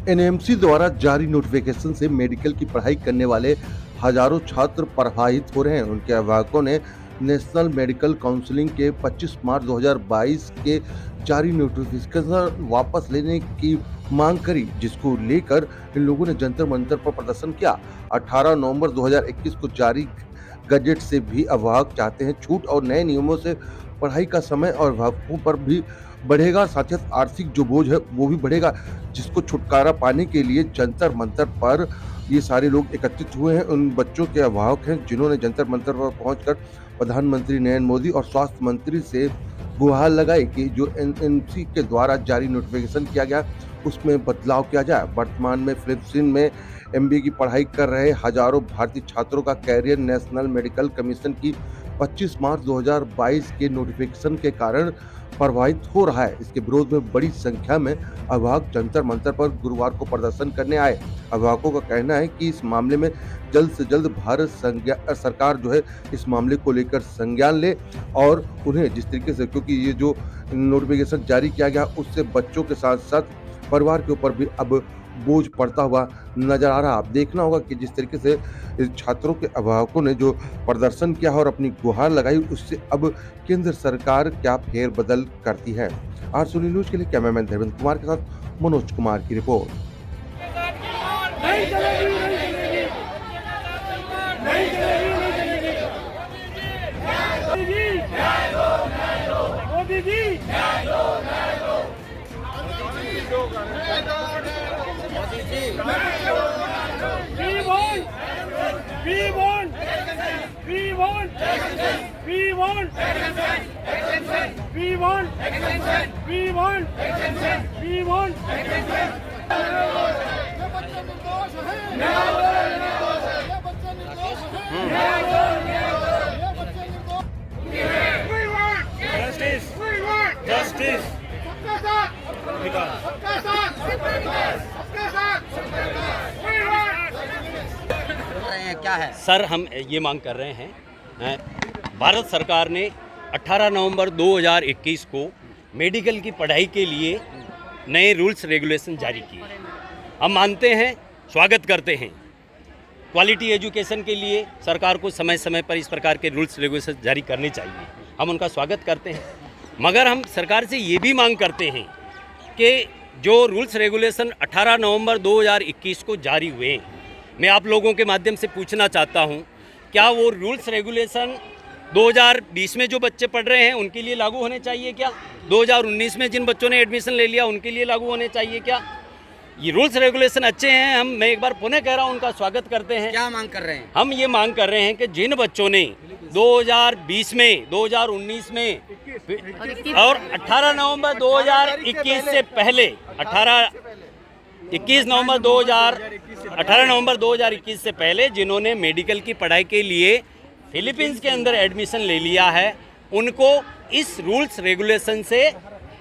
NMC द्वारा जारी notification से मेडिकल की पढ़ाई करने वाले हजारों छात्र प्रभावित हो रहे हैं। उनके अभिभावकों ने नेशनल मेडिकल काउंसिलिंग के 25 मार्च 2022 के जारी नोटिफिकेशन वापस लेने की मांग करी, जिसको लेकर इन लोगों ने जंतर मंतर पर प्रदर्शन किया। 18 नवंबर 2021 को जारी गजट से भी अभिभावक चाहते हैं छूट और नए नियमों से पढ़ाई का समय और अभिभावकों पर भी बढ़ेगा, साथ ही आर्थिक जो बोझ है वो भी बढ़ेगा, जिसको छुटकारा पाने के लिए जंतर मंतर पर ये सारे लोग एकत्रित हुए हैं। उन बच्चों के अभिभावक हैं जिन्होंने जंतर मंतर पर पहुंचकर प्रधानमंत्री नरेंद्र मोदी और स्वास्थ्य मंत्री से गुहार लगाई कि जो एनएमसी के द्वारा जारी नोटिफिकेशन किया गया उसमें बदलाव किया जाए। वर्तमान में फिलिपींस में एमबीए की पढ़ाई कर रहे हजारों भारतीय छात्रों का कैरियर नेशनल मेडिकल कमीशन की 25 मार्च 2022 के नोटिफिकेशन के कारण प्रभावित हो रहा है। इसके विरोध में बड़ी संख्या में अभिभावक जंतर मंतर पर गुरुवार को प्रदर्शन करने आए। अभिभावकों का कहना है कि इस मामले में जल्द से जल्द भारत सरकार जो है इस मामले को लेकर संज्ञान ले और उन्हें जिस तरीके से, क्योंकि ये जो नोटिफिकेशन जारी किया गया उससे बच्चों के साथ साथ परिवार के ऊपर भी अब बोझ पड़ता हुआ नजर आ रहा। आप देखना होगा कि जिस तरीके से छात्रों के अभिभावकों ने जो प्रदर्शन किया और अपनी गुहार लगाई, उससे अब केंद्र सरकार क्या फेरबदल करती है। आज सुनी न्यूज के लिए कैमरामैन धर्मेंद्र कुमार के साथ मनोज कुमार की रिपोर्ट। Justice. क्या है सर, हम ये मांग कर रहे हैं, भारत सरकार ने 18 नवंबर 2021 को मेडिकल की पढ़ाई के लिए नए रूल्स रेगुलेशन जारी किए। हम मानते हैं, स्वागत करते हैं। क्वालिटी एजुकेशन के लिए सरकार को समय समय पर इस प्रकार के रूल्स रेगुलेशन जारी करने चाहिए, हम उनका स्वागत करते हैं। मगर हम सरकार से ये भी मांग करते हैं कि जो रूल्स रेगुलेशन 18 नवंबर 2021 को जारी हुए, मैं आप लोगों के माध्यम से पूछना चाहता हूं, क्या वो रूल्स रेगुलेशन 2020 में जो बच्चे पढ़ रहे हैं उनके लिए लागू होने चाहिए क्या? 2019 में जिन बच्चों ने एडमिशन ले लिया उनके लिए लागू होने चाहिए क्या? ये रूल्स रेगुलेशन अच्छे हैं, मैं एक बार पुनः कह रहा हूं, उनका स्वागत करते हैं। क्या मांग कर रहे हैं? हम ये मांग कर रहे हैं कि जिन बच्चों ने 2020 में, 2019 में और 18 नवंबर 2021 से पहले 18 नवंबर 2021 से पहले जिन्होंने मेडिकल की पढ़ाई के लिए फिलीपींस के अंदर एडमिशन ले लिया है, उनको इस रूल्स रेगुलेशन से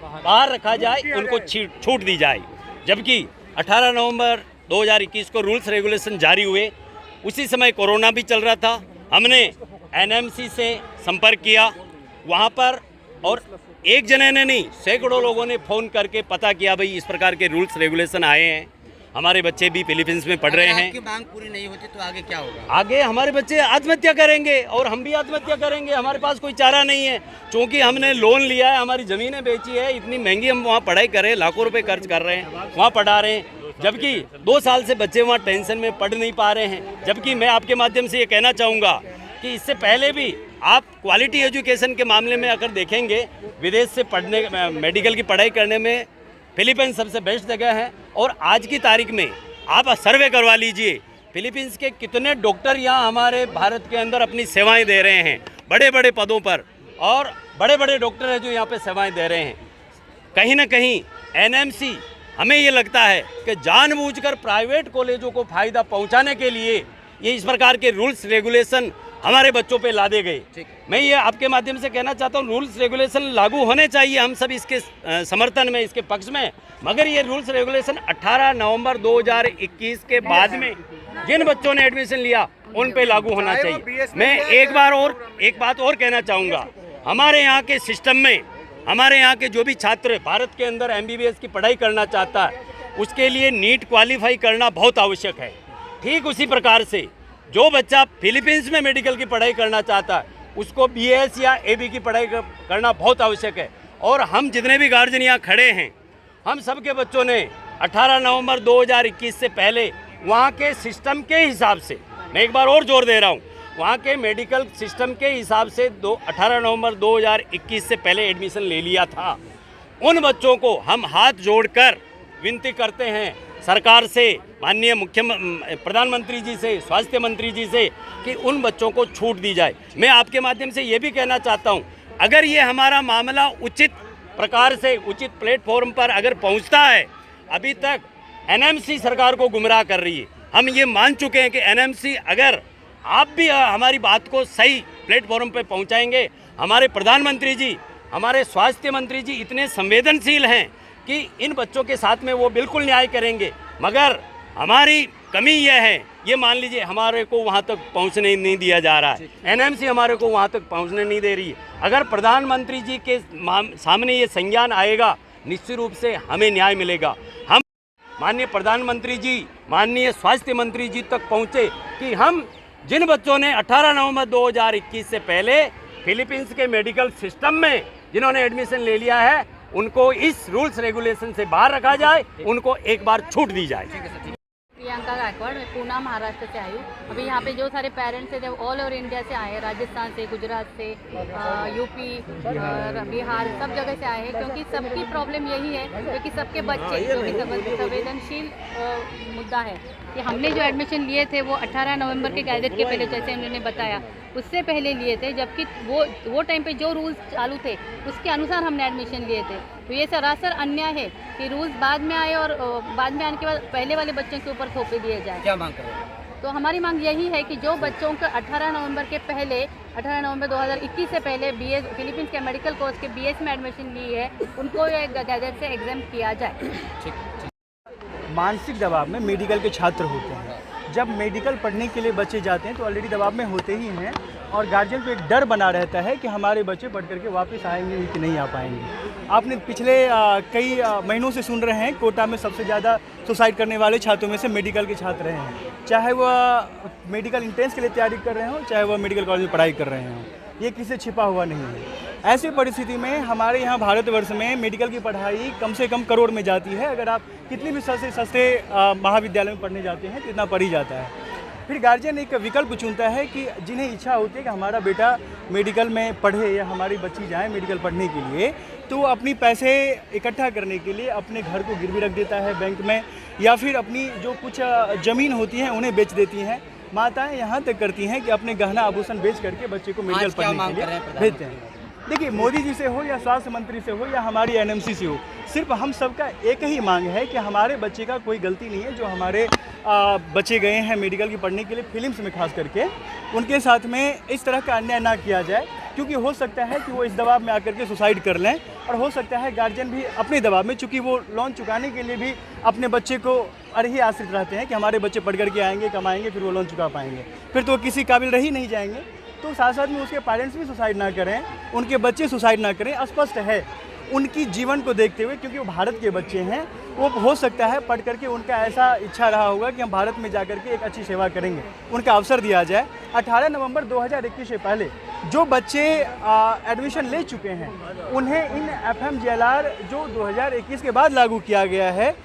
बाहर रखा जाए, उनको छूट दी जाए। जबकि 18 नवंबर 2021 को रूल्स रेगुलेशन जारी हुए, उसी समय कोरोना भी चल रहा था। हमने एनएमसी से संपर्क किया वहाँ पर, और एक जने ने नहीं, सैकड़ों लोगों ने फ़ोन करके पता किया, भाई इस प्रकार के रूल्स रेगुलेशन आए हैं, हमारे बच्चे भी फिलीपींस में पढ़ रहे हैं। आपकी मांग पूरी नहीं होती तो आगे क्या होगा? आगे हमारे बच्चे आत्महत्या करेंगे और हम भी आत्महत्या करेंगे। हमारे पास कोई चारा नहीं है, क्योंकि हमने लोन लिया है, हमारी ज़मीनें बेची है, इतनी महंगी हम वहाँ पढ़ाई कर रहे हैं, लाखों रुपए खर्च कर रहे हैं, वहाँ पढ़ा रहे हैं, जबकि 2 साल से बच्चे वहाँ टेंशन में पढ़ नहीं पा रहे हैं। जबकि मैं आपके माध्यम से ये कहना चाहूँगा कि इससे पहले भी आप क्वालिटी एजुकेशन के मामले में अगर देखेंगे, विदेश से पढ़ने, मेडिकल की पढ़ाई करने में फिलीपींस सबसे बेस्ट जगह है। और आज की तारीख में आप सर्वे करवा लीजिए, फिलीपींस के कितने डॉक्टर यहाँ हमारे भारत के अंदर अपनी सेवाएं दे रहे हैं, बड़े बड़े पदों पर, और बड़े बड़े डॉक्टर हैं जो यहाँ पे सेवाएं दे रहे हैं। कहीं ना कहीं एनएमसी, हमें ये लगता है कि जानबूझकर प्राइवेट कॉलेजों को फ़ायदा पहुँचाने के लिए ये इस प्रकार के रूल्स रेगुलेशन हमारे बच्चों पे लादे गए। मैं ये आपके माध्यम से कहना चाहता हूँ, रूल्स रेगुलेशन लागू होने चाहिए, हम सब इसके समर्थन में, इसके पक्ष में। मगर ये रूल्स रेगुलेशन 18 नवंबर 2021 के बाद में जिन बच्चों ने एडमिशन लिया उन पे लागू होना चाहिए। मैं एक बात और कहना चाहूँगा, हमारे यहाँ के सिस्टम में, हमारे यहाँ के जो भी छात्र भारत के अंदर MBBS की पढ़ाई करना चाहता है, उसके लिए नीट क्वालिफाई करना बहुत आवश्यक है। ठीक उसी प्रकार से जो बच्चा फिलीपींस में मेडिकल की पढ़ाई करना चाहता है उसको BS या AB की पढ़ाई करना बहुत आवश्यक है। और हम जितने भी गार्जियन यहाँ खड़े हैं, हम सब के बच्चों ने 18 नवंबर 2021 से पहले वहाँ के सिस्टम के हिसाब से, मैं एक बार और जोर दे रहा हूँ, वहाँ के मेडिकल सिस्टम के हिसाब से 18 नवंबर 2021 से पहले एडमिशन ले लिया था। उन बच्चों को हम हाथ जोड़कर विनती करते हैं सरकार से, माननीय प्रधानमंत्री जी से, स्वास्थ्य मंत्री जी से, कि उन बच्चों को छूट दी जाए। मैं आपके माध्यम से ये भी कहना चाहता हूँ, अगर ये हमारा मामला उचित प्रकार से उचित प्लेटफॉर्म पर अगर पहुँचता है, अभी तक NMC सरकार को गुमराह कर रही है। हम ये मान चुके हैं कि NMC अगर आप भी हमारी बात को सही प्लेटफॉर्म पर पहुँचाएंगे, हमारे प्रधानमंत्री जी, हमारे स्वास्थ्य मंत्री जी इतने संवेदनशील हैं कि इन बच्चों के साथ में वो बिल्कुल न्याय करेंगे। मगर हमारी कमी यह है, ये मान लीजिए हमारे को वहाँ तक पहुँचने नहीं दिया जा रहा है, NMC हमारे को वहाँ तक पहुँचने नहीं दे रही है। अगर प्रधानमंत्री जी के सामने ये संज्ञान आएगा, निश्चित रूप से हमें न्याय मिलेगा। हम माननीय प्रधानमंत्री जी, माननीय स्वास्थ्य मंत्री जी तक पहुँचे कि हम जिन बच्चों ने 18 नवंबर 2021 से पहले फिलीपींस के मेडिकल सिस्टम में जिन्होंने एडमिशन ले लिया है, उनको इस रूल्स रेगुलेशन से बाहर रखा जाए, उनको एक बार छूट दी जाए। प्रियंका गायकवाड़, मैं पूना महाराष्ट्र से आई हूँ। अभी यहाँ पे जो सारे पेरेंट्स हैं ऑल ओवर इंडिया से आए हैं, राजस्थान से, गुजरात से, यूपी, बिहार, सब जगह से आए हैं, क्योंकि सबकी प्रॉब्लम यही है, क्योंकि सबके बच्चे जो कि संवेदनशील मुद्दा है कि हमने जो एडमिशन लिए थे वो 18 नवंबर के गैजेट के पहले, जैसे उन्होंने बताया, उससे पहले लिए थे, जबकि वो टाइम पे जो रूल्स चालू थे उसके अनुसार हमने एडमिशन लिए थे। तो ये सरासर अन्याय है कि रूल्स बाद में आए और बाद में आने के बाद पहले वाले बच्चों के ऊपर थोपे दिए जाए। क्या मांग कर रहे हैं? तो हमारी मांग यही है कि जो बच्चों को 18 नवंबर के पहले, 18 नवंबर 2021 से पहले BS फिलीपींस के मेडिकल कोर्स के BS में एडमिशन ली है, उनको गैजेट से एग्जाम किया जाए। मानसिक दबाव में मेडिकल के छात्र होते हैं। जब मेडिकल पढ़ने के लिए बच्चे जाते हैं तो ऑलरेडी दबाव में होते ही हैं, और गार्जियन को एक डर बना रहता है कि हमारे बच्चे पढ़ करके वापस आएंगे कि नहीं आ पाएंगे। आपने पिछले कई महीनों से सुन रहे हैं, कोटा में सबसे ज़्यादा सुसाइड करने वाले छात्रों में से मेडिकल के छात्र रहे हैं, चाहे वह मेडिकल एंट्रेंस के लिए तैयारी कर रहे हों, चाहे वह मेडिकल कॉलेज में पढ़ाई कर रहे हों। ये किसी से छिपा हुआ नहीं है। ऐसी परिस्थिति में हमारे यहाँ भारतवर्ष में मेडिकल की पढ़ाई कम से कम करोड़ में जाती है। अगर आप कितनी भी सस्ते महाविद्यालय में पढ़ने जाते हैं तो इतना पड़ ही जाता है। फिर गार्जियन एक विकल्प चुनता है कि जिन्हें इच्छा होती है कि हमारा बेटा मेडिकल में पढ़े या हमारी बच्ची जाए मेडिकल पढ़ने के लिए, तो वो अपनी पैसे इकट्ठा करने के लिए अपने घर को गिरवी रख देता है बैंक में, या फिर अपनी जो कुछ ज़मीन होती है उन्हें बेच देती हैं। माताएं यहाँ तक करती हैं कि अपने गहना आभूषण बेच करके बच्चे को मेडिकल पढ़ने के लिए भेजते हैं। देखिए, मोदी जी से हो या स्वास्थ्य मंत्री से हो या हमारी NMC से हो, सिर्फ हम सबका एक ही मांग है कि हमारे बच्चे का कोई गलती नहीं है। जो हमारे बच्चे गए हैं मेडिकल की पढ़ने के लिए फिल्म्स में खास करके, उनके साथ में इस तरह का अन्याय ना किया जाए, क्योंकि हो सकता है कि वो इस दबाव में आकर के सुसाइड कर लें, और हो सकता है गार्जियन भी अपने दबाव में, चूँकि वो लोन चुकाने के लिए भी अपने बच्चे को ही आश्रित रहते हैं कि हमारे बच्चे पढ़ करके आएंगे, कमाएंगे, फिर वो लोन चुका पाएंगे, फिर तो किसी काबिल रह ही नहीं जाएंगे। तो साथ साथ में उसके पेरेंट्स भी सुसाइड ना करें, उनके बच्चे सुसाइड ना करें। स्पष्ट है उनकी जीवन को देखते हुए, क्योंकि वो भारत के बच्चे हैं, वो हो सकता है पढ़ करके उनका ऐसा इच्छा रहा होगा कि हम भारत में जाकर के एक अच्छी सेवा करेंगे, उनका अवसर दिया जाए। 18 नवंबर 2021 से पहले जो बच्चे एडमिशन ले चुके हैं उन्हें इन FMGLR जो 2021 के बाद लागू किया गया है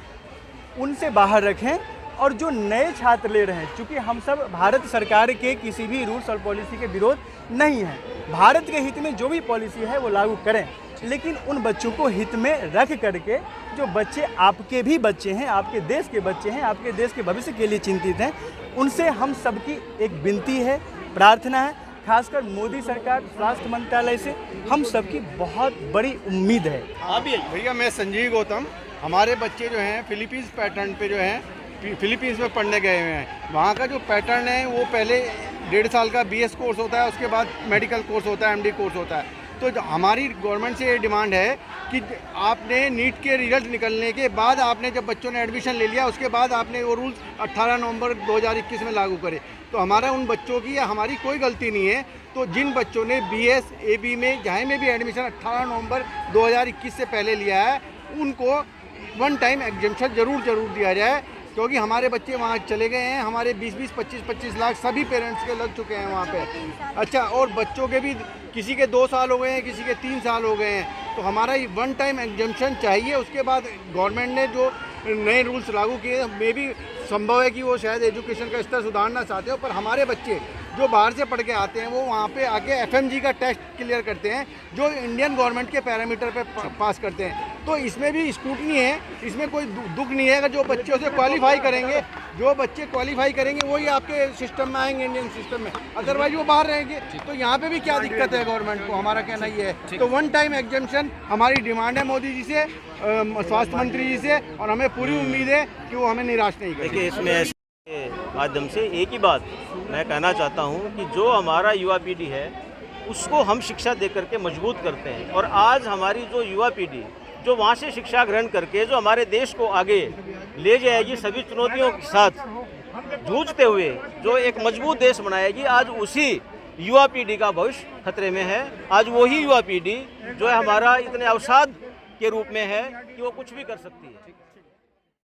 उनसे बाहर रखें, और जो नए छात्र ले रहे हैं, चूँकि हम सब भारत सरकार के किसी भी रूल्स और पॉलिसी के विरोध नहीं हैं, भारत के हित में जो भी पॉलिसी है वो लागू करें, लेकिन उन बच्चों को हित में रख करके, जो बच्चे आपके भी बच्चे हैं, आपके देश के बच्चे हैं, आपके देश के भविष्य के लिए चिंतित हैं, उनसे हम सबकी एक विनती है, प्रार्थना है, खासकर मोदी सरकार, स्वास्थ्य मंत्रालय से हम सबकी बहुत बड़ी उम्मीद है। भैया, मैं संजीव गौतम, हमारे बच्चे जो हैं फिलीपींस पैटर्न पे जो हैं फिलीपींस में पढ़ने गए हुए हैं। वहाँ का जो पैटर्न है वो पहले 1.5 साल का BS कोर्स होता है, उसके बाद मेडिकल कोर्स होता है, MD कोर्स होता है। तो हमारी गवर्नमेंट से ये डिमांड है कि आपने नीट के रिजल्ट निकलने के बाद, आपने जब बच्चों ने एडमिशन ले लिया उसके बाद आपने वो रूल्स 18 नवंबर 2021 में लागू करे। तो हमारा उन बच्चों की या हमारी कोई गलती नहीं है। तो जिन बच्चों ने BS AB में जहाँ में भी एडमिशन 18 नवंबर 2021 से पहले लिया है, उनको वन टाइम एग्जेम्पशन जरूर दिया जाए, क्योंकि हमारे बच्चे वहाँ चले गए हैं, हमारे 20-20, 25-25 लाख सभी पेरेंट्स के लग चुके हैं वहाँ पे। अच्छा, और बच्चों के भी किसी के 2 साल हो गए हैं, किसी के 3 साल हो गए हैं, तो हमारा ये वन टाइम एग्जेम्पशन चाहिए। उसके बाद गवर्नमेंट ने जो नए रूल्स लागू किए, मे भी संभव है कि वो शायद एजुकेशन का स्तर सुधारना चाहते हो, पर हमारे बच्चे जो बाहर से पढ़ के आते हैं वो वहाँ पे आके FMG का टेस्ट क्लियर करते हैं, जो इंडियन गवर्नमेंट के पैरामीटर पे पास करते हैं। तो इसमें भी स्क्रूटनी है, इसमें कोई दुख नहीं है। अगर जो बच्चे उसे क्वालिफाई करेंगे, वही आपके सिस्टम में आएंगे, इंडियन सिस्टम में, अदरवाइज वो बाहर रहेंगे। तो यहाँ पे भी क्या दिक्कत है गवर्नमेंट को, हमारा कहना ये है। तो वन टाइम एग्जेम्पशन हमारी डिमांड है मोदी जी से, स्वास्थ्य मंत्री जी से, और हमें पूरी उम्मीद है कि वो हमें निराश नहीं करेंगे। देखिए, इसमें माध्यम से एक ही बात मैं कहना चाहता हूं कि जो हमारा युवा पीढ़ी है उसको हम शिक्षा दे करके मजबूत करते हैं, और आज हमारी जो युवा पीढ़ी जो वहाँ से शिक्षा ग्रहण करके जो हमारे देश को आगे ले जाएगी, सभी चुनौतियों के साथ जूझते हुए जो एक मजबूत देश बनाएगी, आज उसी युवा पीढ़ी का भविष्य खतरे में है। आज वही युवा पीढ़ी जो है हमारा इतने अवसाद के रूप में है कि वो कुछ भी कर सकती है।